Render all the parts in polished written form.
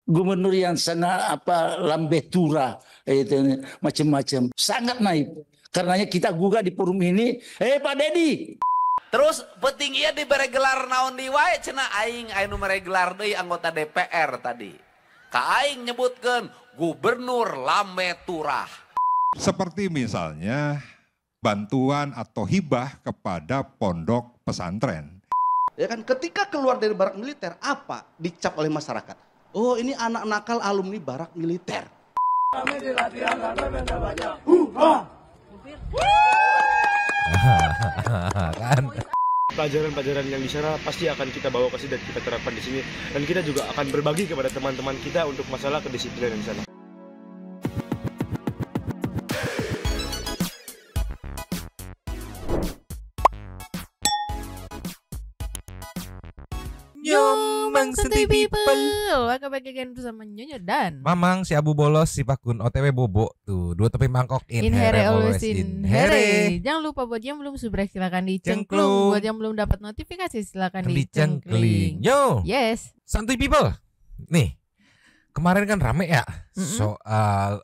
gubernur yang sangat lambe tura itu macam-macam, sangat naif. Karenanya kita gugah di forum ini, Pak Dedi. Terus penting iya diberi gelar naon di wae cenah aing anu mere gelar deui anggota DPR tadi. Ka aing nyebutkeun gubernur lambe turah. Seperti misalnya bantuan atau hibah kepada pondok pesantren. Ya kan, ketika keluar dari barak militer, apa dicap oleh masyarakat? Oh, ini anak nakal alumni barak militer. Kan pelajaran-pelajaran yang di sana pasti akan kita bawa ke sini dan kita terapkan di sini, dan kita juga akan berbagi kepada teman-teman kita untuk masalah kedisiplinan di sana. Nyomang Santuy People. Welcome back again bersama Nyonya dan Mamang, si Abu Bolos, si Pakun, OTW Bobo. Tuh, dua tepi mangkok. In here always in here. Jangan lupa buat yang belum subscribe silakan dicengklung. Buat yang belum dapat notifikasi silakan dicengkling. Yo. Yes. Santuy People. Nih, kemarin kan rame ya soal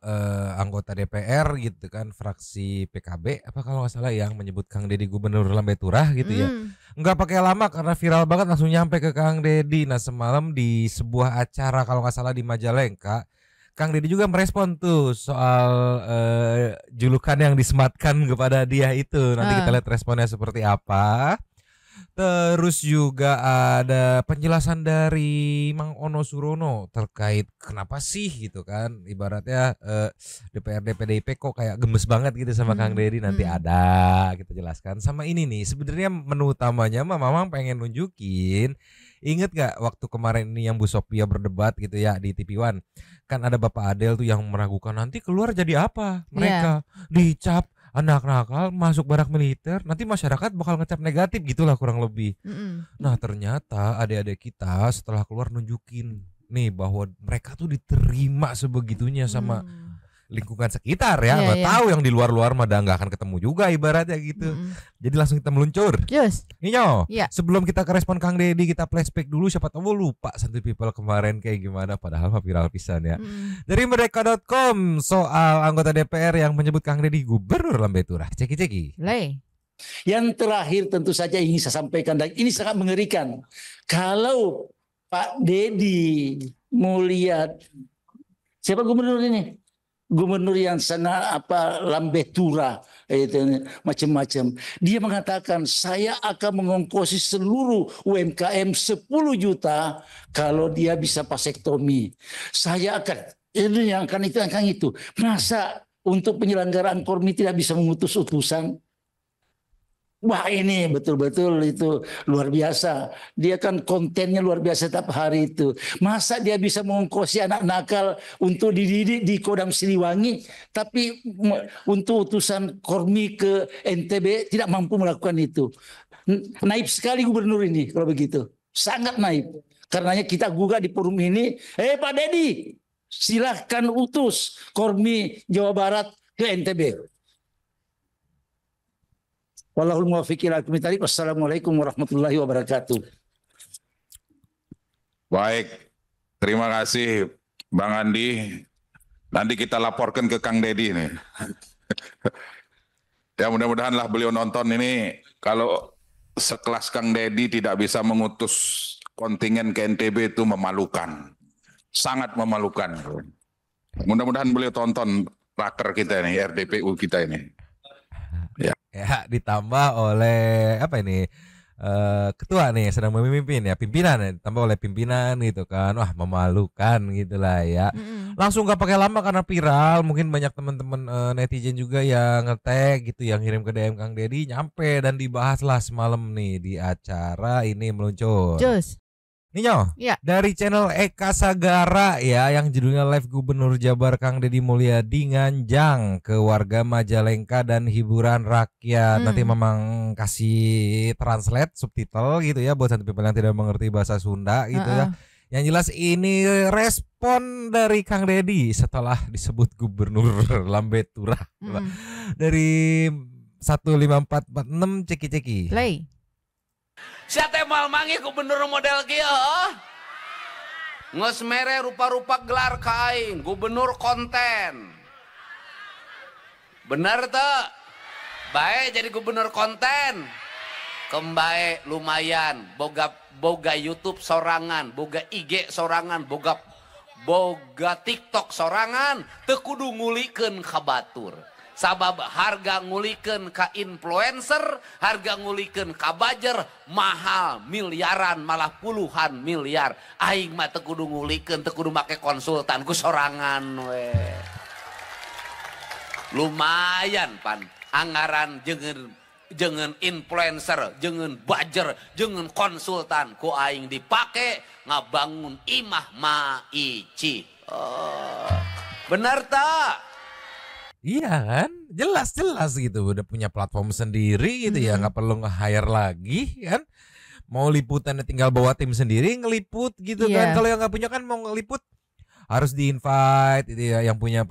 anggota DPR gitu kan, fraksi PKB apa kalau nggak salah yang menyebut Kang Deddy gubernur lambe turah gitu ya. Nggak pakai lama karena viral banget langsung nyampe ke Kang Deddy. Nah semalam di sebuah acara kalau nggak salah di Majalengka, Kang Deddy juga merespon tuh soal julukan yang disematkan kepada dia itu. Nanti kita lihat responnya seperti apa. Terus juga ada penjelasan dari Mang Ono Surono terkait kenapa sih gitu kan, ibaratnya DPRD PDIP kok kayak gemes banget gitu sama Kang Deddy. Nanti ada kita jelaskan. Sama ini nih sebenarnya menu utamanya Mamang pengen nunjukin. Ingat gak waktu kemarin ini yang Bu Sophia berdebat gitu ya di TV One, kan ada Bapak Adel tuh yang meragukan nanti keluar jadi apa mereka, dicap anak nakal masuk barak militer, nanti masyarakat bakal ngecap negatif gitulah kurang lebih. Nah ternyata adik-adik kita setelah keluar nunjukin nih bahwa mereka tuh diterima sebegitunya sama lingkungan sekitar ya. Nggak tahu yang di luar-luar mah nggak akan ketemu juga ibaratnya gitu. Jadi langsung kita meluncur. Yes. Nyo, sebelum kita ke respon Kang Deddy, kita flashback dulu, siapa tahu lupa Santuy People kemarin kayak gimana, padahal mah viral pisan ya. Dari mereka.com soal anggota DPR yang menyebut Kang Deddy gubernur lambe turah. Ceki. Yang terakhir tentu saja ingin saya sampaikan, dan ini sangat mengerikan. Kalau Pak Deddy mau lihat siapa gubernur ini? Gubernur yang sangat lambe tura itu macam-macam. Dia mengatakan saya akan mengongkosi seluruh UMKM 10 juta kalau dia bisa vasektomi. Saya akan ini yang akan itu. Masa untuk penyelenggaraan Kormi tidak bisa mengutus utusan? Wah ini betul-betul itu luar biasa. Dia kan kontennya luar biasa setiap hari itu. Masa dia bisa mengongkosi anak nakal untuk dididik di Kodam Siliwangi, tapi untuk utusan Kormi ke NTB tidak mampu melakukan itu. Naif sekali gubernur ini kalau begitu. Sangat naif. Karenanya kita gugah di forum ini, Pak Deddy, silahkan utus Kormi Jawa Barat ke NTB. Wallahul muwaffiq ila aqwamit thoriq. Wassalamualaikum warahmatullahi wabarakatuh. Baik, terima kasih Bang Andi. Nanti kita laporkan ke Kang Deddy nih. Ya mudah-mudahan lah beliau nonton ini. Kalau sekelas Kang Deddy tidak bisa mengutus kontingen ke NTB itu memalukan. Sangat memalukan. Mudah-mudahan beliau tonton raker kita ini, RDPU kita ini. Ya ditambah oleh apa ini ketua nih sedang memimpin ya, pimpinan ya, ditambah oleh pimpinan gitu kan. Wah memalukan gitulah ya. Langsung gak pakai lama karena viral, mungkin banyak teman-teman netizen juga yang nge-tag gitu, yang kirim ke DM Kang Deddy, nyampe dan dibahas lah semalam nih di acara ini meluncur. Ninyo, dari channel Eka Sagara ya, yang judulnya Live Gubernur Jabar Kang Deddy Mulyadi nganjang ke warga Majalengka dan hiburan rakyat. Nanti memang kasih translate subtitle gitu ya buat Santuy People yang tidak mengerti bahasa Sunda gitu ya. Yang jelas ini respon dari Kang Deddy setelah disebut gubernur lambe turah. Dari 15446 ceki. Siapa mal mangi gubernur model kieu? Nges mere rupa-rupa gelar ka aing gubernur konten. Bener teu? Bae jadi gubernur konten. Kembae lumayan boga YouTube sorangan, boga IG sorangan, boga TikTok sorangan, teu kudu ngulikeun ka batur. Sabab harga ngulikeun ka influencer, harga ngulikeun ka bajer mahal miliaran malah puluhan miliar. Aing mah teu kudu ngulikeun, teu kudu make konsultan ku sorangan we. Lumayan pan anggaran jeung influencer, jeung bajer, jeung konsultan ku aing dipake ngabangun imah maici. Bener tak? Iya kan, jelas gitu, udah punya platform sendiri gitu ya, nggak perlu nge-hire lagi kan. Mau liputan tinggal bawa tim sendiri ngeliput gitu kan. Kalau yang nggak punya kan mau ngeliput harus di-invite itu ya, yang punya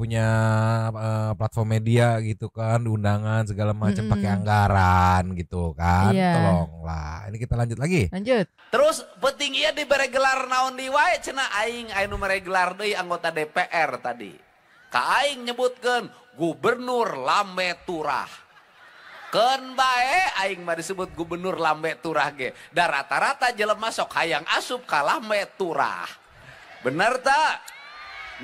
platform media gitu kan, undangan segala macam pakai anggaran gitu kan. Tolonglah. Ini kita lanjut lagi. Lanjut. Terus penting ieu dibere gelar naon di wae cenah aing anu mere gelar deui anggota DPR tadi. Ka aing nyebutkeun Gubernur Lambe Turah. Keun bae aing mah disebut Gubernur Lambe Turah ge. Da rata-rata jelema sok hayang asup ka Lambe Turah. Bener tak?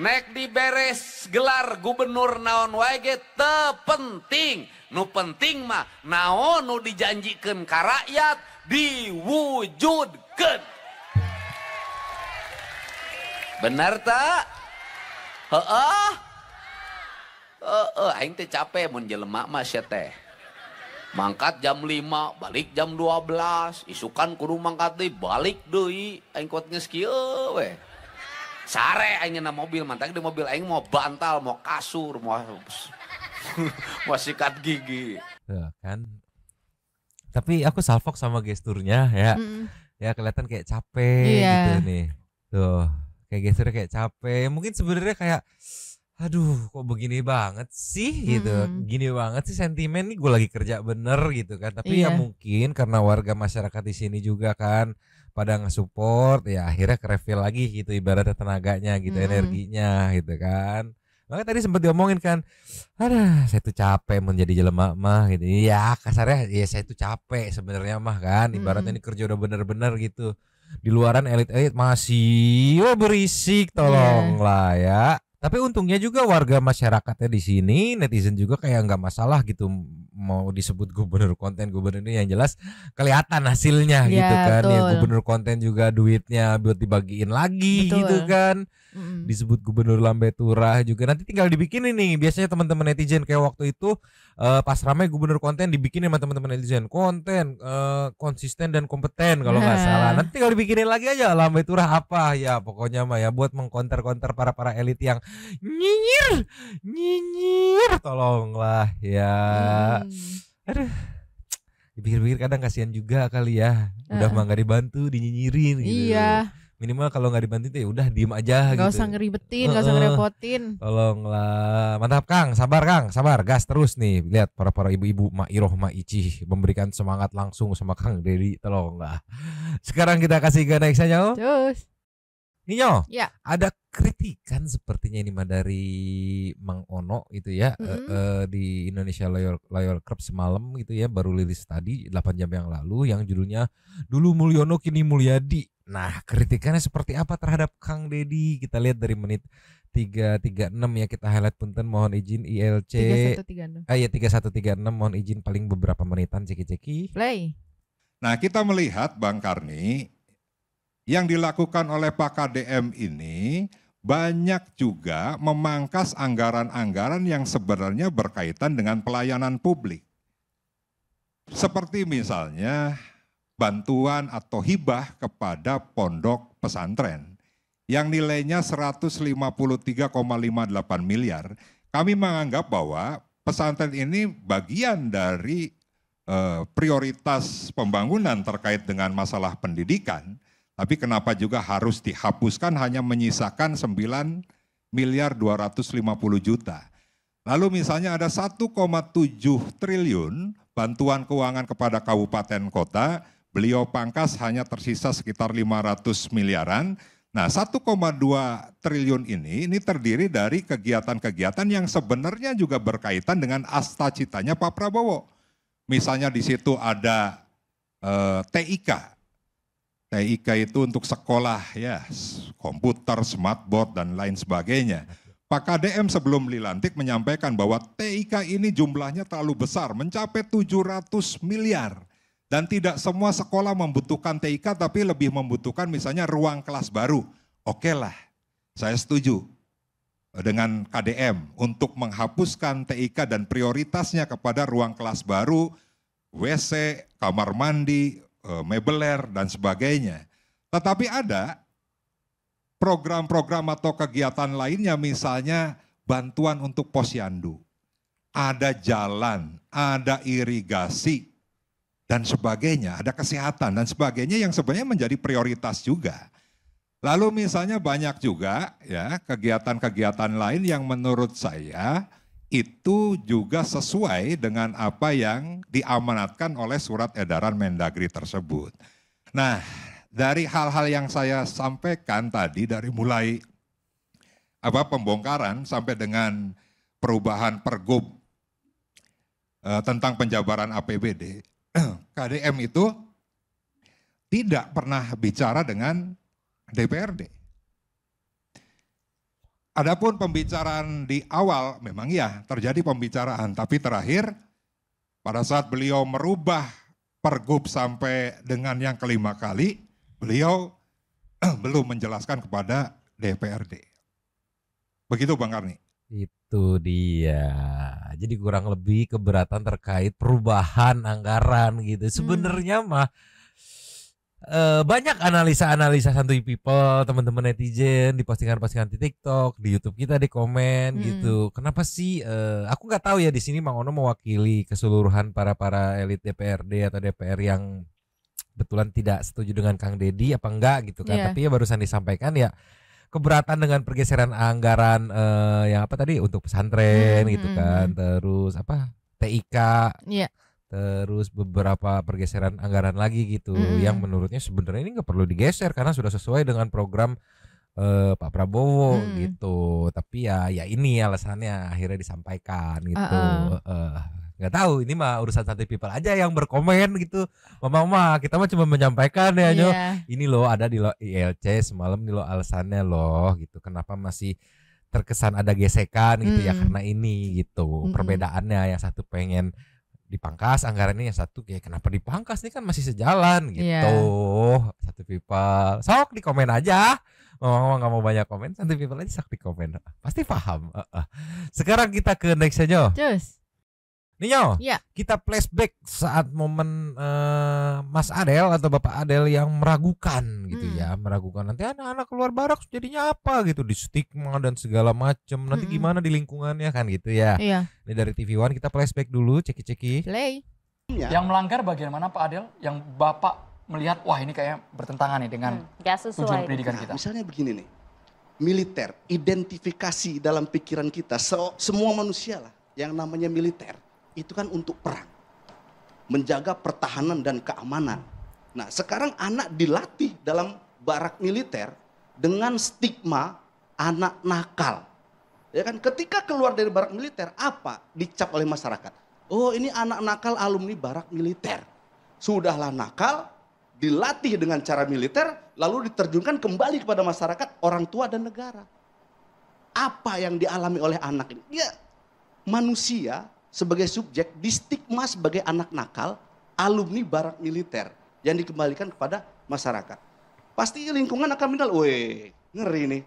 Nek diberes gelar gubernur naon wae ge teu penting. Nu penting mah naon nu dijanjikeun ka rakyat diwujudkeun. Bener tak? Heeh. Aing teh capek mun jelema mah sia teh. Mangkat jam 5, balik jam 12, isukan kudu mangkat deui, balik deui. Aing kuat geus kieu we. Sare aing na mobil, mantap di mobil aing mau bantal, mau kasur, mau sikat gigi. Tuh, kan. Tapi aku salfok sama gesturnya ya. Ya kelihatan kayak capek gitu nih. Tuh, kayak gesturnya kayak capek. Mungkin sebenarnya kayak aduh kok begini banget sih gitu. Gini banget sih sentimen nih, gue lagi kerja bener gitu kan. Tapi ya mungkin karena warga masyarakat di sini juga kan pada nge-support ya akhirnya ke-refill lagi gitu ibaratnya tenaganya gitu, energinya gitu kan. Makanya tadi sempat diomongin kan, aduh saya tuh capek menjadi jelema mah gitu. Ya kasarnya ya saya tuh capek sebenarnya mah kan, ibaratnya ini kerja udah bener-bener gitu. Di luaran elit-elit masih berisik, tolonglah ya. Tapi untungnya juga warga masyarakatnya di sini, netizen juga kayak nggak masalah gitu mau disebut gubernur konten, gubernur ini yang jelas kelihatan hasilnya gitu kan. Ya gubernur konten juga duitnya buat dibagiin lagi gitu kan. Disebut gubernur Lambe Turah juga nanti tinggal dibikinin nih. Biasanya teman-teman netizen kayak waktu itu pas ramai gubernur konten dibikinin sama teman-teman netizen konten konsisten dan kompeten kalau nggak salah. Nanti tinggal dibikinin lagi aja Lambe Turah apa ya pokoknya mah ya buat mengkonter-konter para elit yang nyinyir tolonglah ya. Aduh, dipikir-pikir kadang kasihan juga kali ya. Udah mah nggak dibantu dinyinyirin gitu. Iya. Minimal kalau nggak dibantu tuh ya udah diem aja gitu. Gak usah ngeribetin, gak usah ngerepotin. Tolonglah, mantap Kang, sabar, gas terus nih. Lihat para ibu-ibu, Mak Iroh, Mak Ici memberikan semangat langsung sama Kang Dedi, tolonglah. Sekarang kita kasih ke next aja. Terus. Ninyo, ya. Ada kritikan sepertinya ini mah dari Mang Ono itu ya di Indonesia Lawyer Club semalam gitu ya, baru rilis tadi 8 jam yang lalu yang judulnya Dulu Mulyono Kini Mulyadi. Nah, kritikannya seperti apa terhadap Kang Dedi? Kita lihat dari menit 336 ya, kita highlight punten, mohon izin ILC 3136. Ya 3136, mohon izin paling beberapa menitan ceki-ceki. Play. Nah, kita melihat Bang Karni yang dilakukan oleh Pak KDM ini banyak juga memangkas anggaran-anggaran yang sebenarnya berkaitan dengan pelayanan publik. Seperti misalnya bantuan atau hibah kepada pondok pesantren yang nilainya 153,58 miliar. Kami menganggap bahwa pesantren ini bagian dari prioritas pembangunan terkait dengan masalah pendidikan. Tapi kenapa juga harus dihapuskan hanya menyisakan 9 miliar 250 juta. Lalu misalnya ada 1,7 triliun bantuan keuangan kepada kabupaten kota, beliau pangkas hanya tersisa sekitar 500 miliaran. Nah, 1,2 triliun ini terdiri dari kegiatan-kegiatan yang sebenarnya juga berkaitan dengan asta-citanya Pak Prabowo. Misalnya di situ ada TIK. TIK itu untuk sekolah ya, komputer, smartboard dan lain sebagainya. Pak KDM sebelum dilantik menyampaikan bahwa TIK ini jumlahnya terlalu besar, mencapai 700 miliar. Dan tidak semua sekolah membutuhkan TIK, tapi lebih membutuhkan misalnya ruang kelas baru. Oke lah, saya setuju dengan KDM untuk menghapuskan TIK dan prioritasnya kepada ruang kelas baru, WC, kamar mandi, mebeler, dan sebagainya. Tetapi ada program-program atau kegiatan lainnya, misalnya bantuan untuk posyandu, ada jalan, ada irigasi, dan sebagainya, ada kesehatan dan sebagainya yang sebenarnya menjadi prioritas juga. Lalu misalnya banyak juga ya kegiatan-kegiatan lain yang menurut saya itu juga sesuai dengan apa yang diamanatkan oleh surat edaran Mendagri tersebut. Nah, dari hal-hal yang saya sampaikan tadi, dari mulai pembongkaran sampai dengan perubahan pergub tentang penjabaran APBD, KDM itu tidak pernah bicara dengan DPRD. Adapun pembicaraan di awal memang ya terjadi pembicaraan, tapi terakhir pada saat beliau merubah pergub sampai dengan yang kelima kali, beliau belum menjelaskan kepada DPRD. Begitu Bang Karni. Itu dia. Jadi kurang lebih keberatan terkait perubahan anggaran gitu. Sebenarnya mah banyak analisa-analisa santuy people, teman-teman netizen di postingan-postingan di TikTok, di YouTube kita, di komen gitu. Kenapa sih? Aku nggak tahu ya, di sini Mang Ono mewakili keseluruhan para elit DPRD atau DPR yang betulan tidak setuju dengan Kang Deddy apa enggak gitu kan? Tapi ya barusan disampaikan ya keberatan dengan pergeseran anggaran yang apa tadi untuk pesantren gitu kan, terus apa TIK. Terus beberapa pergeseran anggaran lagi gitu yang menurutnya sebenarnya ini nggak perlu digeser karena sudah sesuai dengan program Pak Prabowo gitu. Tapi ya ini alasannya akhirnya disampaikan gitu. Nggak tahu, ini mah urusan santai people aja yang berkomen gitu. Mama kita mah cuma menyampaikan ya Nyo. Ini loh ada di ILC semalam nih loh alasannya loh gitu. Kenapa masih terkesan ada gesekan gitu ya karena ini gitu. Perbedaannya yang satu pengen dipangkas anggarannya, yang satu kayak kenapa dipangkas, nih kan masih sejalan gitu. Satu people sok di komen aja. Mama nggak mau banyak komen, satu people aja sok di komen, pasti paham. Sekarang kita ke next aja. Ninyo, kita flashback saat momen Mas Adel atau Bapak Adel yang meragukan gitu ya, meragukan nanti anak-anak keluar barak jadinya apa gitu, di stigma dan segala macam, nanti gimana di lingkungannya kan gitu ya. Ini dari TV One kita flashback dulu, ceki-ceki. Play. Yang melanggar bagian mana Pak Adel? Yang Bapak melihat wah ini kayak bertentangan nih dengan tujuan pendidikan kita. Misalnya begini nih, militer, identifikasi dalam pikiran kita, semua manusia lah yang namanya militer. Itu kan untuk perang, menjaga pertahanan dan keamanan. Nah sekarang anak dilatih dalam barak militer dengan stigma anak nakal. Ya kan, ketika keluar dari barak militer apa dicap oleh masyarakat? Oh ini anak nakal alumni barak militer. Sudahlah nakal, dilatih dengan cara militer, lalu diterjunkan kembali kepada masyarakat, orang tua dan negara. Apa yang dialami oleh anak ini? Ya manusia sebagai subjek distigma sebagai anak nakal, alumni barak militer yang dikembalikan kepada masyarakat. Pasti lingkungan akan menilai, weh ngeri nih,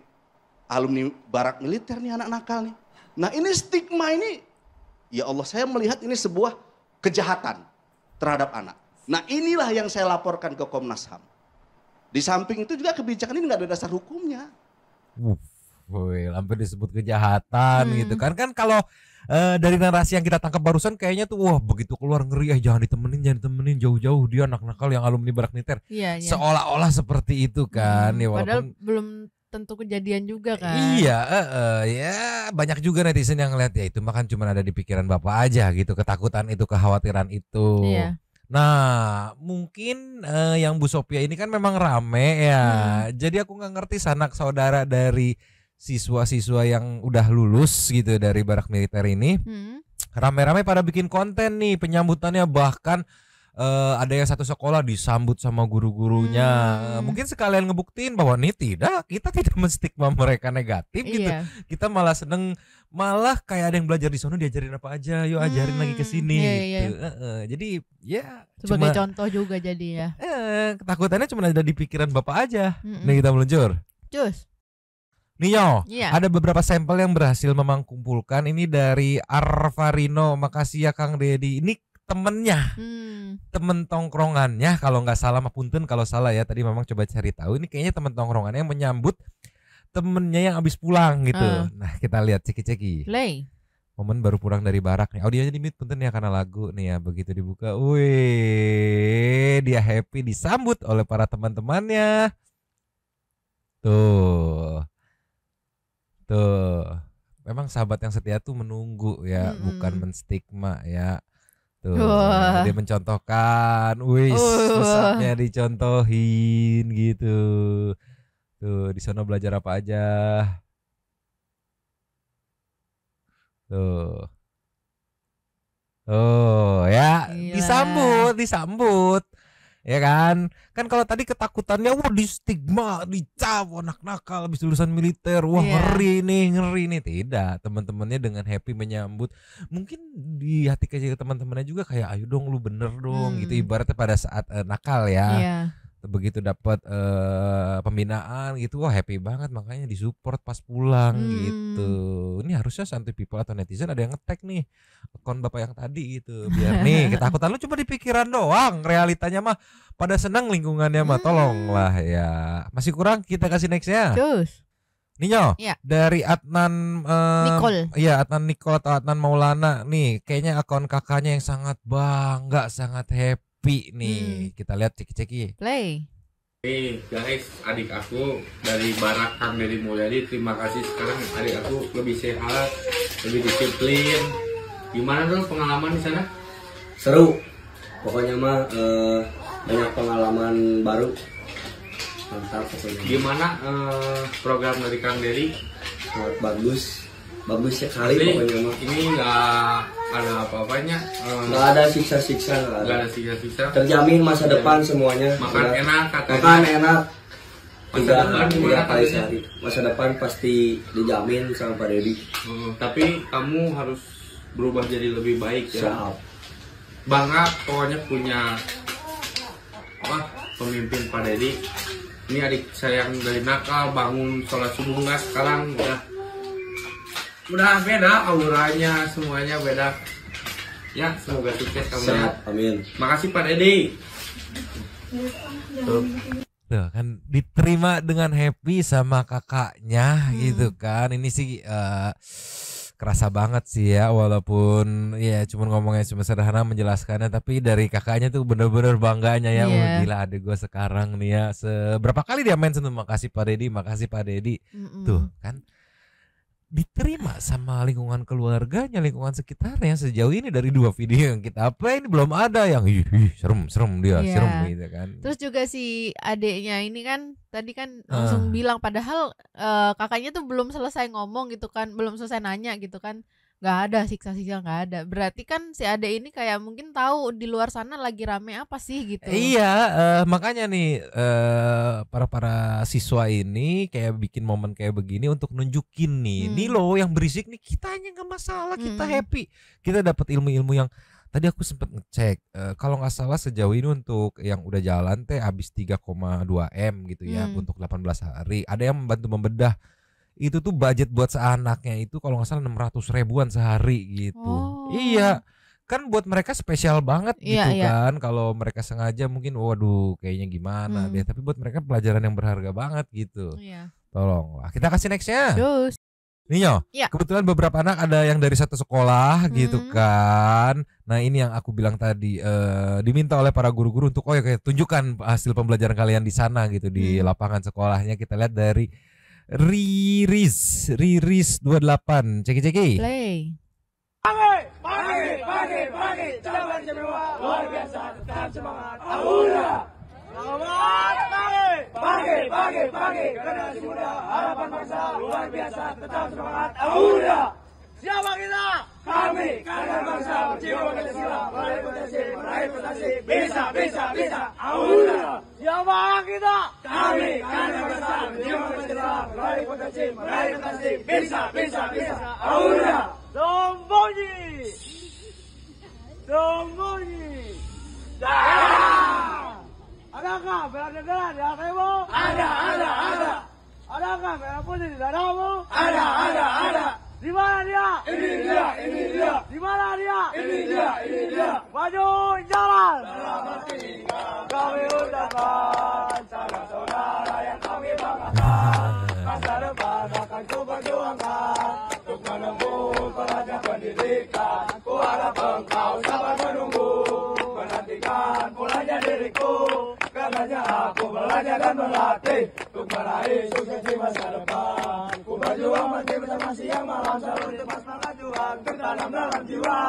alumni barak militer nih anak nakal nih. Nah ini stigma ini, ya Allah saya melihat ini sebuah kejahatan terhadap anak. Nah inilah yang saya laporkan ke Komnas HAM. Di samping itu juga kebijakan ini nggak ada dasar hukumnya. Hampir disebut kejahatan gitu kan kalau dari narasi yang kita tangkap barusan kayaknya tuh wah begitu keluar ngeri, jangan ditemenin jauh-jauh dia anak nakal yang alumni barak militer. Seolah-olah seperti itu kan ya, walaupun padahal belum tentu kejadian juga kan. Ya banyak juga netizen yang ngeliat ya itu mah kan cuma ada di pikiran Bapak aja gitu, ketakutan itu, kekhawatiran itu. Nah, mungkin yang Bu Sophia ini kan memang rame ya. Jadi aku nggak ngerti sanak saudara dari siswa-siswa yang udah lulus gitu dari barak militer ini. Rame-rame pada bikin konten nih penyambutannya, bahkan ada yang satu sekolah disambut sama guru-gurunya. Mungkin sekalian ngebuktiin bahwa nih kita tidak menstigma mereka negatif gitu. Kita malah seneng, malah kayak ada yang belajar di sana diajarin apa aja, yuk ajarin lagi ke sini gitu. Jadi ya sebagai contoh juga jadi ya. Ketakutannya cuma ada di pikiran Bapak aja. Nih kita meluncur. Cus. Nio, ada beberapa sampel yang berhasil Memang kumpulkan. Ini dari Arvarino, makasih ya Kang Dedi. Ini temennya, temen tongkrongannya kalau nggak salah, punten kalau salah ya. Tadi memang coba cari tahu. Ini kayaknya temen tongkrongannya yang menyambut temennya yang habis pulang gitu. Nah kita lihat ceki-ceki. Play. Momen baru pulang dari barak nih. Audionya di-mute punten ya karena lagu nih ya. Begitu dibuka, wih, dia happy disambut oleh para teman-temannya. Tuh. Memang sahabat yang setia tuh menunggu ya, bukan menstigma ya. Tuh, dia mencontohkan, wih, pusatnya dicontohin gitu. Tuh, di sana belajar apa aja. Tuh. Oh, ya, disambut. Ya kan kalau tadi ketakutannya wah di stigma, dicap anak nakal habis lulusan militer, wah ngeri nih. Tidak, teman-temannya dengan happy menyambut. Mungkin di hati kecil teman-temannya juga kayak ayo dong lu bener dong gitu, ibaratnya pada saat nakal ya. Begitu dapat pembinaan gitu, wah happy banget, makanya disupport pas pulang gitu. Ini harusnya Santuy People atau netizen ada yang nge-tag nih akun Bapak yang tadi gitu, biar nih ketakutan lu cuma di pikiran doang, realitanya mah pada senang lingkungannya mah. Tolonglah ya. Masih kurang, kita kasih nextnya. Terus Ninyo, dari Adnan Nicole. Iya, Adnan Nicole atau Adnan Maulana nih, kayaknya akun kakaknya yang sangat bangga, sangat happy nih. Kita lihat ceki-ceki. Play. Nih guys, adik aku dari Barak Kang Dedi Mulyadi, terima kasih. Sekarang adik aku lebih sehat, lebih disiplin. Gimana dong pengalaman di sana? Seru, pokoknya mah banyak pengalaman baru. Mantap pokoknya. Gimana program dari Kang Dedi? Sangat bagus sekali pokoknya mah. Ini nggak ada apa-apanya, nggak ada siksa-siksa, nggak ada siksa-siksa. Terjamin masa depan semuanya. Makan enak katanya. Makan enak. Masa depan gimana kali sehari. Masa depan pasti dijamin sama Pak Dedi. Tapi kamu harus berubah jadi lebih baik ya. Siap. Bangga pokoknya punya pemimpin Pak Dedi. Ini adik saya yang dari nakal, bangun sholat subuh nggak, sekarang udah beda auranya, semuanya beda. Ya, semoga sukses kamu ya. Amin. Makasih Pak Dedi. Tuh kan diterima dengan happy sama kakaknya gitu kan. Ini sih kerasa banget sih ya, walaupun ya cuma ngomongnya cuma sederhana menjelaskannya, tapi dari kakaknya tuh bener-bener bangganya ya. Wah, gila adik gue sekarang nih ya. Seberapa kali dia mention tuh makasih Pak Dedi, makasih Pak Dedi. Tuh kan diterima sama lingkungan keluarganya, lingkungan sekitarnya. Sejauh ini dari 2 video yang kita play ini belum ada yang serem dia, serem gitu kan. Terus juga si adeknya ini kan tadi kan langsung bilang, padahal kakaknya tuh belum selesai ngomong gitu kan, belum selesai nanya gitu kan, nggak ada siksa-siksa, nggak ada. Berarti kan si adek ini kayak mungkin tahu di luar sana lagi rame apa sih gitu. Iya, makanya nih para siswa ini kayak bikin momen kayak begini untuk nunjukin nih loh yang berisik nih, kita hanya nggak masalah, kita happy, kita dapat ilmu-ilmu yang tadi aku sempet ngecek, kalau nggak salah sejauh ini untuk yang udah jalan teh habis 3,2 M gitu ya untuk 18 hari. Ada yang membantu membedah. Itu tuh budget buat seanaknya itu kalau nggak salah 600 ribuan sehari gitu. Iya, kan buat mereka spesial banget gitu kan. Kalau mereka sengaja mungkin waduh kayaknya gimana deh, tapi buat mereka pelajaran yang berharga banget gitu. Tolonglah kita kasih nextnya. Ninyo, kebetulan beberapa anak ada yang dari satu sekolah gitu kan. Nah ini yang aku bilang tadi, diminta oleh para guru-guru untuk kayak tunjukkan hasil pembelajaran kalian di sana gitu di lapangan sekolahnya. Kita lihat dari Riris 28, ceki-ceki. Play. Pagi, istimewa, luar biasa, tetap semangat. Aura. Selamat pagi, generasi muda, harapan bangsa, luar biasa, tetap semangat. Aura. Siapa kita? Kami, kader bangsa, berjiwa Pancasila, meraih prestasi, bisa. Aura. Siapa kita? Kami, kader bangsa, berjiwa Pancasila, meraih prestasi, bisa. Aura. Sembunyi. Adakah bela negara di hatimu? Ada. Adakah merah putih di dadamu? Ada. Di mana dia? Ini dia. Di mana dia? Ini dia. Maju jalan. Selamat tinggal. Kami ucapkan saudara yang kami banggakan. Masa depan akan ku perjuangkan untuk menempuh pelajar pendidikan. Ku harap engkau sabar menunggu, menantikan pulangnya diriku. Karenanya aku belajar dan berlatih untuk meraih sukses di masa depan. Ku berjuang meski bersama siang malam, selalu tepat semangat juang tertanam dalam jiwa.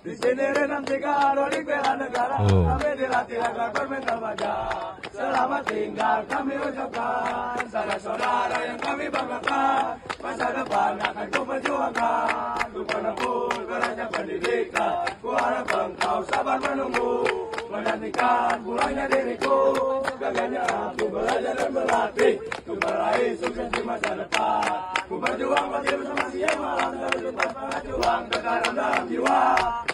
Di sini renam 3 adik bela negara, kami dilatih agar bermental baja. Selamat tinggal kami ucapkan, saudara-saudara yang kami banggakan. Masa depan akan ku perjuangkan untuk menempuh derajat pendidikan. Ku harap engkau sabar menunggu, menantikan pulangnya diriku. Gagahnya aku belajar dan berlatih untuk meraih sukses di masa depan. Ku berjuang pagi bersama siang malam, selalu tepat semangat juang tertanam dalam jiwa.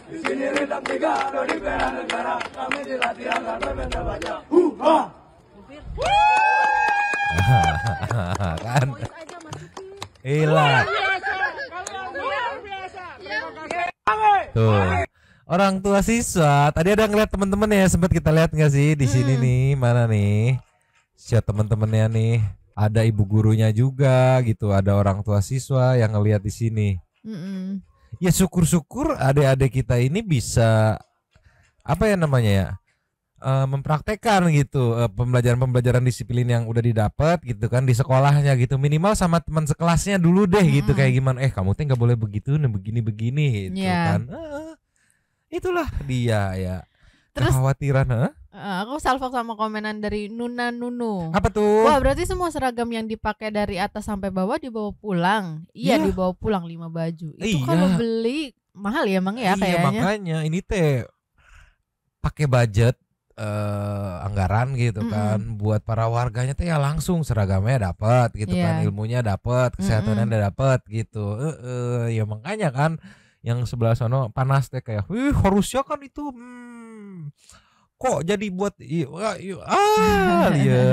Di sini ridam 3 adik bela negara, kami dilatih agar bermental baja. Kan hilang tuh orang tua siswa. Tadi ada ngeliat teman-teman ya, sempat kita lihat nggak sih di sini nih, mana nih shot teman-temannya nih, ada ibu gurunya juga gitu, ada orang tua siswa yang ngelihat di sini. Ya syukur-syukur adik-adik kita ini bisa apa ya namanya ya, mempraktekkan gitu pembelajaran disiplin yang udah didapat gitu kan di sekolahnya gitu, minimal sama teman sekelasnya dulu deh gitu, kayak gimana kamu tuh nggak boleh begitu begini gitu kan. Itulah dia ya. Terus kekhawatiran. Aku salvo sama komenan dari Nuna Nunu. Apa tuh? Wah, berarti semua seragam yang dipakai dari atas sampai bawah dibawa pulang. Iya, dibawa pulang 5 baju. Itu kalau beli mahal ya emang ya kayaknya. Iya, makanya ini teh pakai budget anggaran gitu kan buat para warganya tuh ya langsung seragamnya dapat gitu kan, ilmunya dapat, kesehatannya dapat gitu. Ya makanya kan yang sebelah sono panas teh kayak harusnya kan itu kok jadi buat ya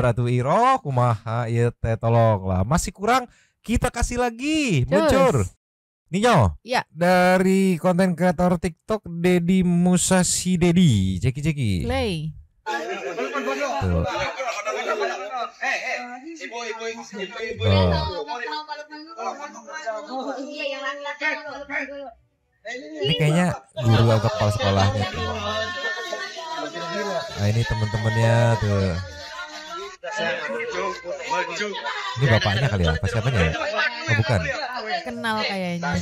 Ratu Iro kumaha ya teh, tolong lah, masih kurang kita kasih lagi muncul Ninyo dari konten kreator TikTok Dedi Musashi Dedi, ceki play tuh. Ini kayaknya guru atau kepala sekolahnya tuh. Nah ini temen-temennya tuh. Ini bapaknya kali ya? Apa siapanya ya? Oh bukan. Kenal kayaknya.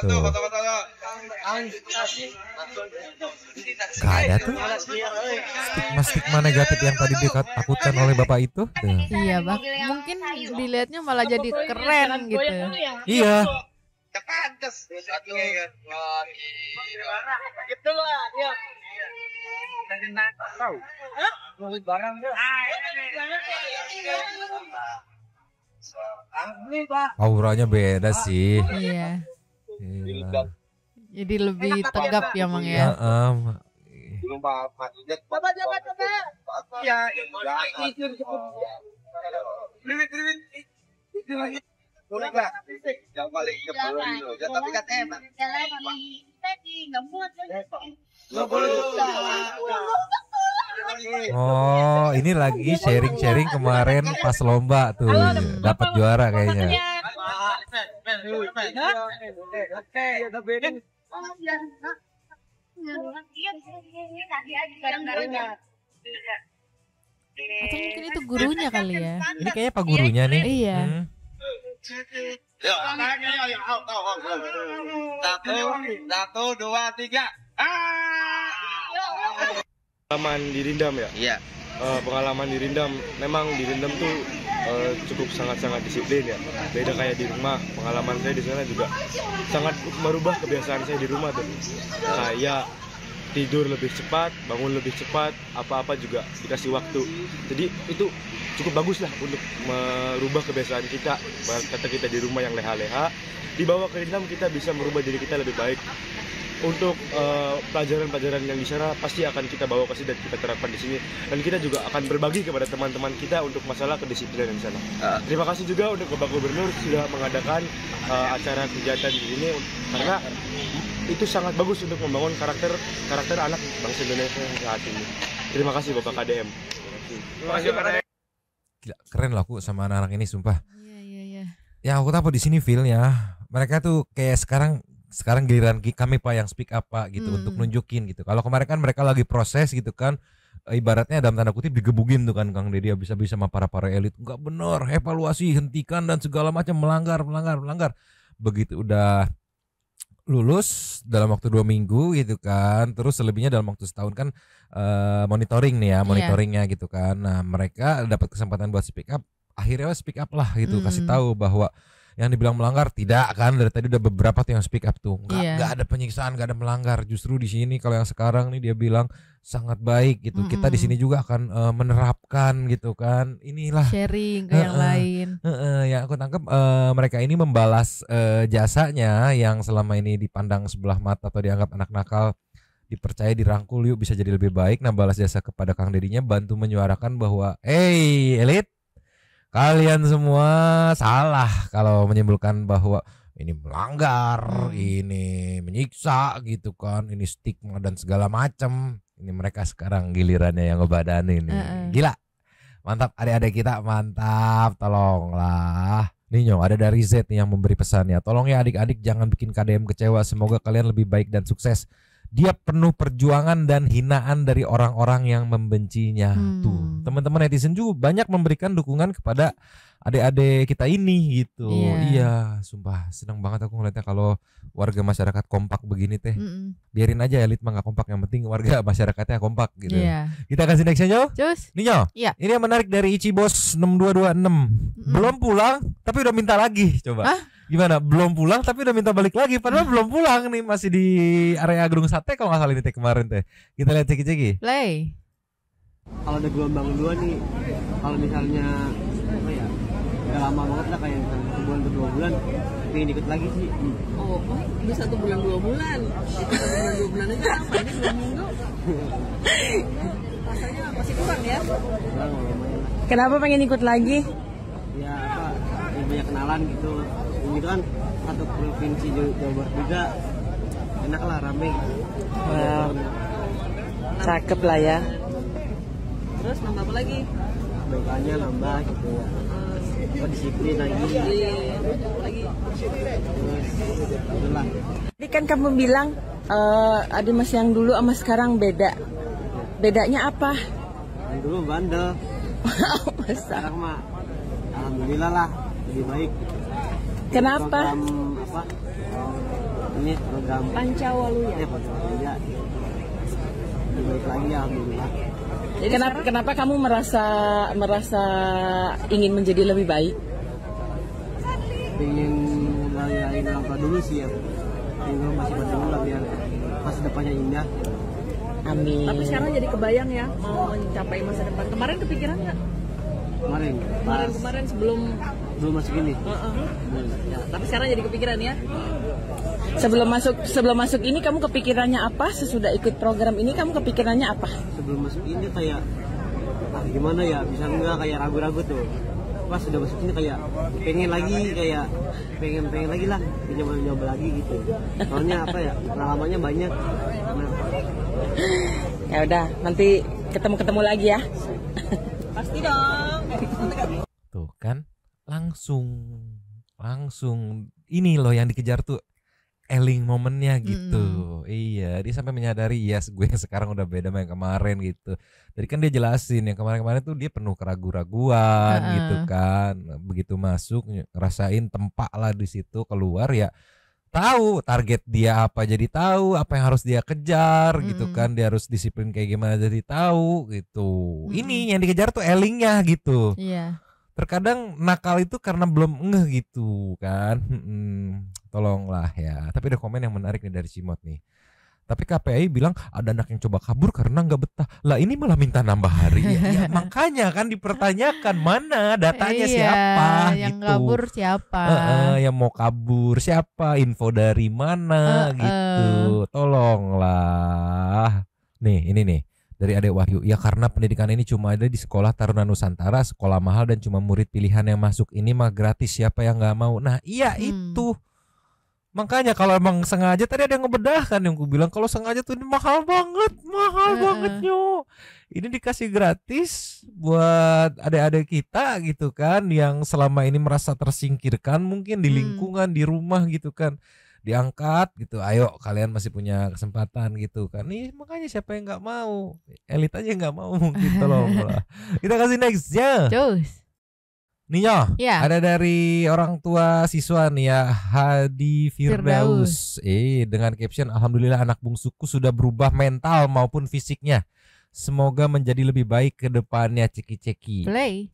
Tuh. Gak ada tuh stigma negatif yang tadi ditakutkan oleh bapak itu tuh. Iya bang, mungkin dilihatnya malah jadi keren gitu. Iya. Auranya beda sih. Iya. Jadi lebih tegap ya Mang ya. Coba. Ya, yang paling tapi kan enak. Oh, ini lagi sharing kemarin pas lomba tuh, dapat juara kayaknya. Atau mungkin itu gurunya kali ya. Ini kayaknya pak gurunya nih. Iya. Satu, dua, tiga. Pengalaman dirindam ya? Iya. Pengalaman dirindam, memang dirindam tuh cukup sangat-sangat disiplin ya. Beda kayak di rumah. Pengalaman saya di sana juga sangat merubah kebiasaan saya di rumah tuh. Kayak tidur lebih cepat, bangun lebih cepat, apa-apa juga dikasih waktu. Jadi itu cukup bagus lah untuk merubah kebiasaan kita. Kata kita di rumah yang leha-leha, dibawa ke dirindam kita bisa merubah diri kita lebih baik. Untuk pelajaran-pelajaran yang di sana pasti akan kita bawa ke sini dan kita terapkan di sini, dan kita juga akan berbagi kepada teman-teman kita untuk masalah kedisiplinan di sana. Terima kasih juga untuk Bapak Gubernur sudah mengadakan acara kegiatan di sini, karena itu sangat bagus untuk membangun karakter anak bangsa Indonesia saat ini. Terima kasih Bapak KDM. Terima kasih KDM. Gila, keren lah aku sama anak-anak ini sumpah. Iya. Yang aku tahu di sini feel-nya mereka tuh kayak sekarang giliran kami Pak yang speak up Pak gitu untuk nunjukin gitu. Kalau kemarin kan mereka lagi proses gitu kan, ibaratnya dalam tanda kutip digebugin tuh kan Kang Deddy bisa sama para elit. Enggak benar, evaluasi, hentikan dan segala macam, melanggar. Begitu udah lulus dalam waktu 2 minggu gitu kan, terus selebihnya dalam waktu setahun kan monitoring nih ya, monitoringnya gitu kan. Nah mereka dapat kesempatan buat speak up, akhirnya speak up lah gitu, kasih tahu bahwa yang dibilang melanggar tidak kan, dari tadi udah beberapa tuh yang speak up tuh nggak ada penyiksaan, nggak ada melanggar. Justru di sini kalau yang sekarang nih dia bilang sangat baik gitu. Kita di sini juga akan menerapkan gitu kan, inilah sharing ke yang lain. Yang aku tangkap mereka ini membalas jasanya yang selama ini dipandang sebelah mata atau dianggap anak nakal, dipercaya, dirangkul, yuk bisa jadi lebih baik. Nah balas jasa kepada Kang Dedinya, bantu menyuarakan bahwa elit, kalian semua salah kalau menyimpulkan bahwa ini melanggar, ini menyiksa gitu kan, ini stigma dan segala macam. Ini mereka sekarang gilirannya yang ngebadanin nih. Gila. Mantap adik-adik kita, mantap. Tolonglah. Ninyo, ada dari Z nih yang memberi pesannya. Tolong ya adik-adik jangan bikin KDM kecewa. Semoga kalian lebih baik dan sukses. Dia penuh perjuangan dan hinaan dari orang-orang yang membencinya. Tuh, teman-teman netizen juga banyak memberikan dukungan kepada adik-adik kita ini gitu. Iya, sumpah senang banget aku ngeliatnya kalau warga masyarakat kompak begini teh. Biarin aja elit mah gak kompak, yang penting warga masyarakatnya kompak gitu. Kita kasih nextnya Nyo. Ninyo, ini yang menarik dari Ichibos 6226. Belum pulang tapi udah minta lagi. Coba. Gimana? Belum pulang tapi udah minta balik lagi. Padahal belum pulang nih, masih di area Gedung Sate kalau nggak salah ini teh kemarin teh. Kita lihat ceki-ceki. Play. Kalau ada gelombang 2 nih, kalau misalnya apa ya, udah lama banget lah kayak 1 bulan ke 2 bulan, pengen ikut lagi sih. Oh, bisa 1 bulan 2 bulan. Itu 1 bulan 2 bulan aja apa ini 2 minggu? Rasanya masih kurang ya? Kurang lumayan. Kenapa pengen ikut lagi? Ya apa, banyak kenalan gitu. Ini kan satu provinsi Jawa Barat juga, enak lah, rame. Wow. Cakep lah ya. Terus nambah apa lagi? Kebaikannya nambah gitu ya. Disiplin lagi. Lagi. Terus itulah. Tadi kan kamu bilang ada mas yang dulu sama sekarang beda. Bedanya apa? Yang dulu bandel. Sekarang mah alhamdulillah lah lebih baik. Kenapa? Program apa? Ini program Pancawaluya. Ya, Pancawaluya. Lebih baik lagi alhamdulillah. Jadi kenapa kamu merasa ingin menjadi lebih baik? Ingin ngerayain apa dulu sih ya. Ingin masih dulu lah biar masa depannya indah. Amin. Tapi sekarang jadi kebayang ya mau mencapai masa depan. Kemarin kepikiran nggak? Kemarin sebelum masuk ini. Ya, tapi sekarang jadi kepikiran ya. Sebelum masuk ini kamu kepikirannya apa? Sesudah ikut program ini kamu kepikirannya apa? Sebelum masuk ini kayak gimana ya, bisa enggak, kayak ragu-ragu tuh. Pas sudah masuk ini kayak pengen lagi lah, nyoba lagi gitu. Soalnya apa ya, pengalamannya banyak. Ya udah, nanti ketemu lagi ya. Pasti dong. Tuh kan, langsung ini loh yang dikejar tuh. eling momennya gitu. Iya, dia sampai menyadari yes gue yang sekarang udah beda sama yang kemarin gitu. Tadi kan dia jelasin yang kemarin-kemarin tuh dia penuh keraguan-raguan gitu kan. Begitu masuk ngerasain tempat lah di situ, keluar ya tahu target dia apa, jadi tahu apa yang harus dia kejar gitu kan. Dia harus disiplin kayak gimana jadi tahu gitu. Ini yang dikejar tuh elingnya gitu. Iya. Terkadang nakal itu karena belum ngeh gitu kan. Tolonglah ya. Tapi ada komen yang menarik nih dari Cimot nih. Tapi KPI bilang ada anak yang coba kabur karena nggak betah. Lah ini malah minta nambah hari. Ya, makanya kan dipertanyakan mana datanya siapa yang gitu. kabur siapa? Yang mau kabur siapa? Info dari mana gitu. Tolonglah. Nih ini nih dari Adek Wahyu. Ya karena pendidikan ini cuma ada di Sekolah Taruna Nusantara, sekolah mahal dan cuma murid pilihan yang masuk. Ini mah gratis, siapa yang nggak mau? Nah iya itu. Makanya kalau emang sengaja, tadi ada yang ngebedah kan yang gue bilang kalau sengaja tuh ini mahal banget yo. Ini dikasih gratis buat adik-adik kita gitu kan yang selama ini merasa tersingkirkan mungkin di lingkungan, di rumah gitu kan. Diangkat gitu, ayo kalian masih punya kesempatan gitu kan. Nih makanya siapa yang nggak mau, elit aja nggak mau gitu loh. Kita kasih next ya. Ninyo, ada dari orang tua siswa nih ya, Hadi Firdaus. Dengan caption alhamdulillah anak bungsuku sudah berubah mental maupun fisiknya. Semoga menjadi lebih baik ke depannya, ceki-ceki. Play.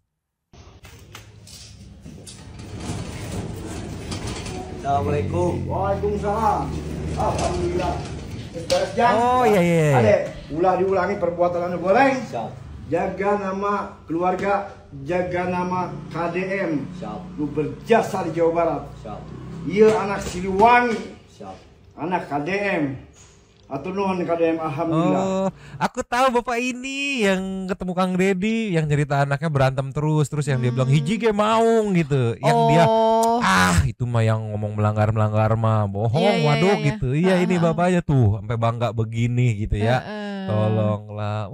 Assalamualaikum. Waalaikumsalam. Alhamdulillah. Oh iya. Adek, ulah diulangi perbuatan anda goreng. Jaga nama keluarga, jaga nama KDM. Lu berjasa di Jawa Barat. Iya anak Siliwangi. Anak KDM. Atau nuhun KDM alhamdulillah. Oh, aku tahu bapak ini yang ketemu Kang Dedi yang cerita anaknya berantem terus yang dia bilang hiji ge maung gitu. Yang dia itu mah yang ngomong melanggar mah bohong waduh gitu. Iya ini bapaknya tuh sampai bangga begini gitu ya. Tolonglah.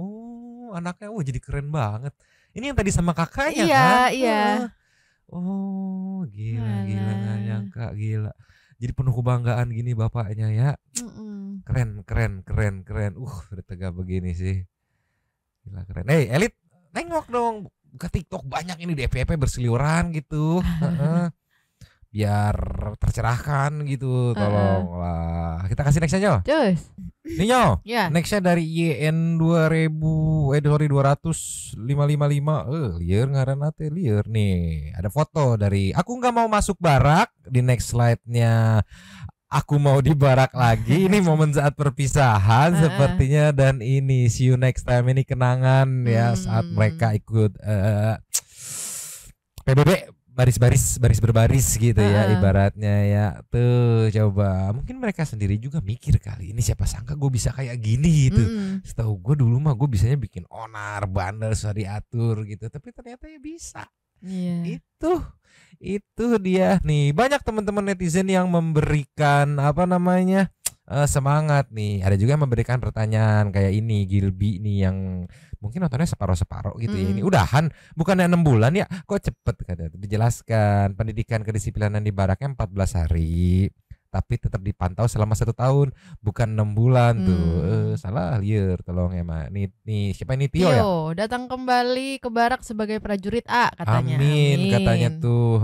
Anaknya jadi keren banget. Ini yang tadi sama kakaknya kan? Iya. Oh, gila nggak nyangka, gila. Jadi penuh kebanggaan gini bapaknya ya. Keren. Udah tegak begini sih. Gila keren. Elit, nengok dong. Buka TikTok banyak ini di FYP berseliweran gitu. Biar tercerahkan gitu. Tolonglah. Kita kasih next aja. Ninyo, nextnya dari YN 200 555. Liar ngaranna teh liar nih. Ada foto dari aku nggak mau masuk barak. Di next slide-nya aku mau di barak lagi. Ini momen saat perpisahan sepertinya, dan ini see you next time, ini kenangan ya saat mereka ikut PBB baris berbaris gitu ya ibaratnya ya. Tuh coba mungkin mereka sendiri juga mikir kali ini siapa sangka gue bisa kayak gini gitu. Setahu gue dulu mah gue bisanya bikin onar bandel susah diatur gitu, tapi ternyata ya bisa. Itu dia nih, banyak teman-teman netizen yang memberikan semangat nih. Ada juga yang memberikan pertanyaan kayak ini, Gilby nih yang mungkin nontonnya separuh-separuh gitu ya. Ini udahan bukannya 6 bulan ya, kok cepet kata. Dijelaskan pendidikan kedisiplinan di baraknya 14 hari. Tapi tetap dipantau selama 1 tahun, bukan 6 bulan tuh. Salah liar, tolong ya Mak. Nih siapa ini Tio ya? Datang kembali ke barak sebagai prajurit A katanya. Amin. Katanya tuh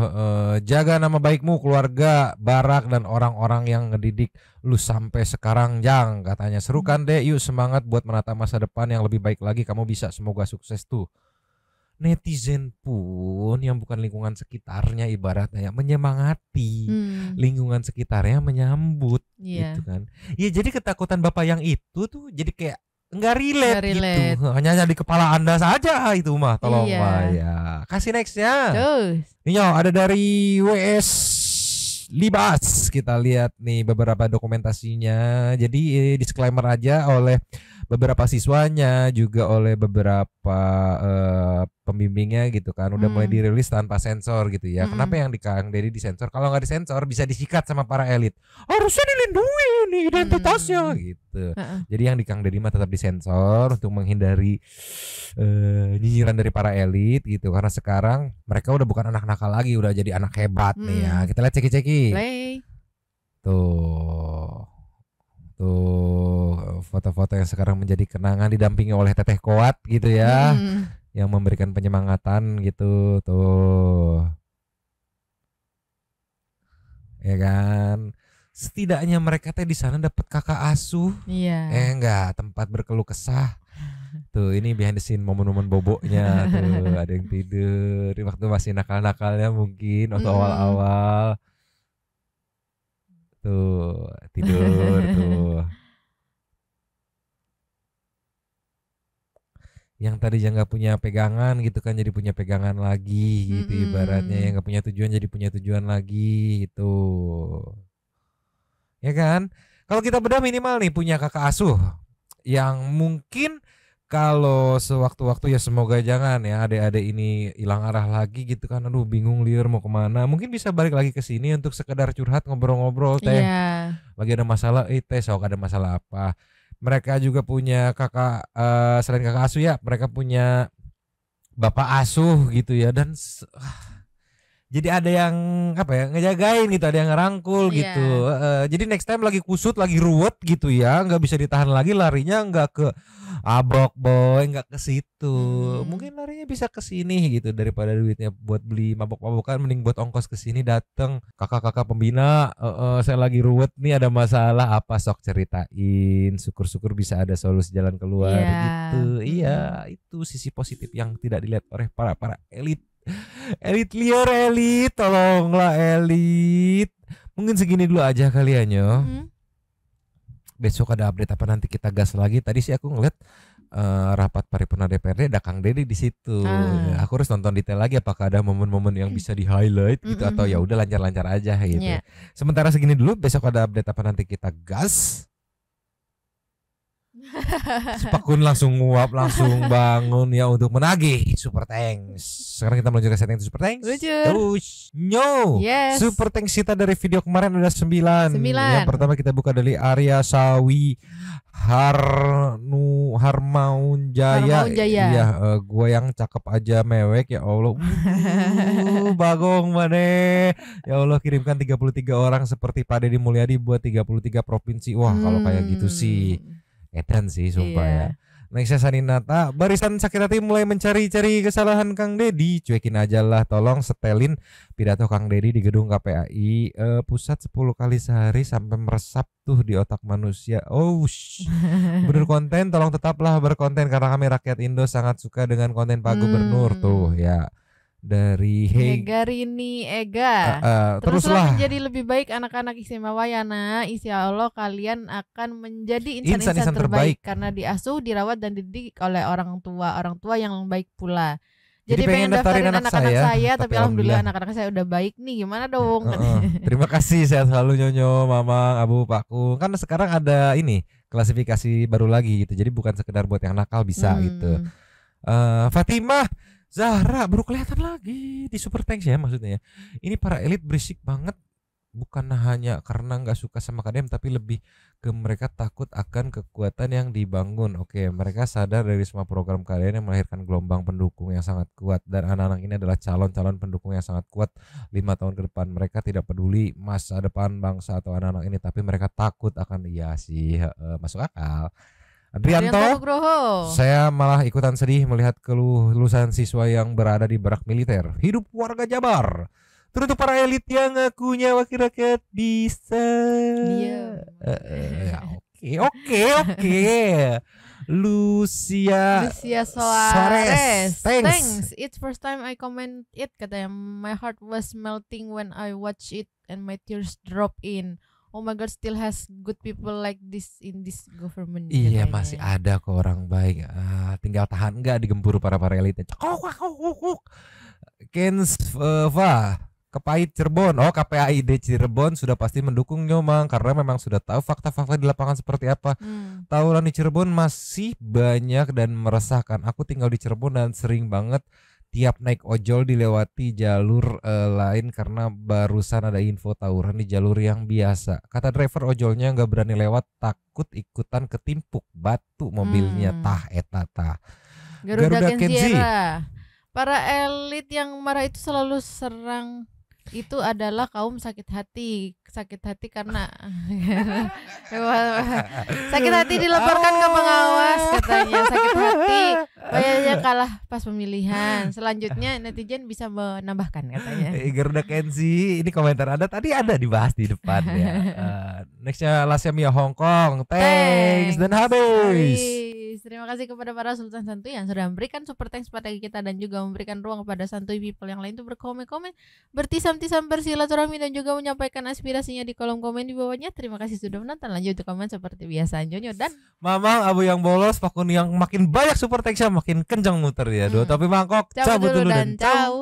jaga nama baikmu, keluarga, barak dan orang-orang yang ngedidik lu sampai sekarang Jang. Katanya serukan deh, yuk semangat buat menata masa depan yang lebih baik lagi. Kamu bisa, semoga sukses tuh. Netizen pun yang bukan lingkungan sekitarnya ibaratnya menyemangati, lingkungan sekitarnya menyambut gitu kan. Ya jadi ketakutan bapak yang itu tuh jadi kayak nggak relate gitu. Hanya di kepala Anda saja itu mah. Tolong lah ya. Kasih next ya. Ini ada dari WS Libas, kita lihat nih beberapa dokumentasinya. Jadi disclaimer aja oleh beberapa siswanya, juga oleh beberapa pembimbingnya gitu kan. Udah mulai dirilis tanpa sensor gitu ya. Kenapa yang di Kang Dedi disensor? Kalau nggak disensor bisa disikat sama para elit. Harusnya dilindungi nih identitasnya gitu. Jadi yang di Kang Dedi mah tetap disensor untuk menghindari nyinyiran dari para elit gitu. Karena sekarang mereka udah bukan anak nakal lagi, udah jadi anak hebat nih ya. Kita lihat ceki-ceki. Tuh foto-foto yang sekarang menjadi kenangan didampingi oleh Teteh Koat gitu ya, yang memberikan penyemangatan gitu tuh, ya kan. Setidaknya mereka teh di sana dapat kakak asuh, enggak tempat berkeluh kesah. Tuh ini behind the scene momen-momen boboknya tuh, ada yang tidur waktu masih nakal-nakalnya mungkin waktu awal-awal. Tuh tidur tuh. Yang tadinya nggak punya pegangan gitu kan jadi punya pegangan lagi gitu, ibaratnya yang nggak punya tujuan jadi punya tujuan lagi gitu, ya kan. Kalau kita bedah minimal nih punya kakak asuh yang mungkin kalau sewaktu-waktu, ya semoga jangan ya adik-adik ini hilang arah lagi gitu kan, aduh bingung liur mau kemana, mungkin bisa balik lagi ke sini untuk sekedar curhat, ngobrol-ngobrol teh, lagi ada masalah, teh sok ada masalah apa. Mereka juga punya kakak, selain kakak asuh ya mereka punya bapak asuh gitu ya, dan jadi ada yang apa ya ngejagain gitu, ada yang ngerangkul gitu. Jadi next time lagi kusut, lagi ruwet gitu ya, nggak bisa ditahan lagi, larinya nggak ke Abok Boy, nggak ke situ. Mungkin larinya bisa ke sini gitu, daripada duitnya buat beli mabok-mabokan mending buat ongkos ke sini dateng. Kakak-kakak pembina, saya lagi ruwet nih, ada masalah apa, sok ceritain, syukur-syukur bisa ada solusi jalan keluar gitu. Iya, itu sisi positif yang tidak dilihat oleh para elit. Elit liar, elit, tolonglah elit. Mungkin segini dulu aja kaliannya. Besok ada update apa nanti kita gas lagi. Tadi sih aku ngeliat rapat paripurna DPRD ada Kang Dedi di situ. Ya, aku harus nonton detail lagi apakah ada momen-momen yang bisa di highlight gitu atau ya udah lancar-lancar aja gitu. Sementara segini dulu, besok ada update apa nanti kita gas. Sepakun langsung nguap, langsung bangun ya untuk menagih Super Thanks. Sekarang kita meluncur ke setting Super Thanks. Terus Super Thanks kita dari video kemarin ada 9. Yang pertama kita buka dari Arya Sawi Harmaunjaya. Iya, gua yang cakep aja mewek ya Allah. Bagong mana? Ya Allah, kirimkan 33 orang seperti Pak Deddy Mulyadi buat 33 provinsi. Wah, kalau kayak gitu sih edan sih sumpah ya. Next Saninata, barisan sakit hati mulai mencari-cari kesalahan Kang Dedi. Cuekin aja lah, tolong setelin pidato Kang Dedi di gedung KPAI pusat 10 kali sehari sampai meresap tuh di otak manusia. Bener konten, tolong tetaplah berkonten karena kami rakyat Indo sangat suka dengan konten Pak Gubernur tuh ya. Dari Rini Ega. Teruslah menjadi lebih baik anak-anak istimewa ya nak. Insya Allah kalian akan menjadi insan-insan terbaik karena diasuh, dirawat dan dididik oleh orang tua yang baik pula. Jadi pengen daftarin anak-anak saya, tapi alhamdulillah anak-anak saya udah baik nih. Gimana dong? Terima kasih, sehat selalu Nyonyo, Mama, Abu, Pakku. Kan sekarang ada ini klasifikasi baru lagi gitu. Jadi bukan sekedar buat yang nakal bisa gitu. Fatimah Zahra baru kelihatan lagi di Super Thanks ya, maksudnya. Ini para elit berisik banget, bukan hanya karena nggak suka sama KDM, tapi lebih ke mereka takut akan kekuatan yang dibangun. Oke, mereka sadar dari semua program KDM yang melahirkan gelombang pendukung yang sangat kuat, dan anak-anak ini adalah calon-calon pendukung yang sangat kuat 5 tahun ke depan. Mereka tidak peduli masa depan bangsa atau anak-anak ini, tapi mereka takut akan masuk akal. Adrianto, saya malah ikutan sedih melihat kelulusan siswa yang berada di barak militer. Hidup warga Jabar. Teruntuk para elit yang ngakunya wakil rakyat bisa. Oke. Lucia Suarez. Thanks. It's first time I comment it, katanya. My heart was melting when I watch it and my tears drop in. Oh my God, still has good people like this in this government. Iya, masih ada kok orang baik. Tinggal tahan enggak digempur para elitnya. Kensva Kepait Cirebon. KPAID Cirebon sudah pasti mendukung Nyomang karena memang sudah tahu fakta-fakta di lapangan seperti apa. Tawuran di Cirebon masih banyak dan meresahkan. Aku tinggal di Cirebon dan sering banget tiap naik ojol dilewati jalur lain karena barusan ada info tawuran di jalur yang biasa. Kata driver ojolnya nggak berani lewat, takut ikutan ketimpuk batu mobilnya. Garuda Kenzi. Para elit yang marah itu selalu serang itu adalah kaum sakit hati karena sakit hati dilebarkan ke pengawas katanya, sakit hati kayaknya kalah pas pemilihan. Selanjutnya netizen bisa menambahkan katanya. Gerda Kenzi, ini komentar Anda tadi ada dibahas di depan ya. Nextnya Lasemia Hong Kong, thanks dan habis. Terima kasih kepada para Sultan Santuy yang sudah memberikan super thanks pada kita dan juga memberikan ruang kepada Santuy people yang lain untuk berkomen-komen, bertisam-tisam, bersilaturahmi dan juga menyampaikan aspirasinya di kolom komen di bawahnya. Terima kasih sudah menonton. Lanjut ke komen seperti biasa, Nyonyo dan Mamang Abu yang bolos, Pakun yang makin banyak super thanksnya makin kencang muter ya. Dua topi mangkok, cabut dulu dan ciao.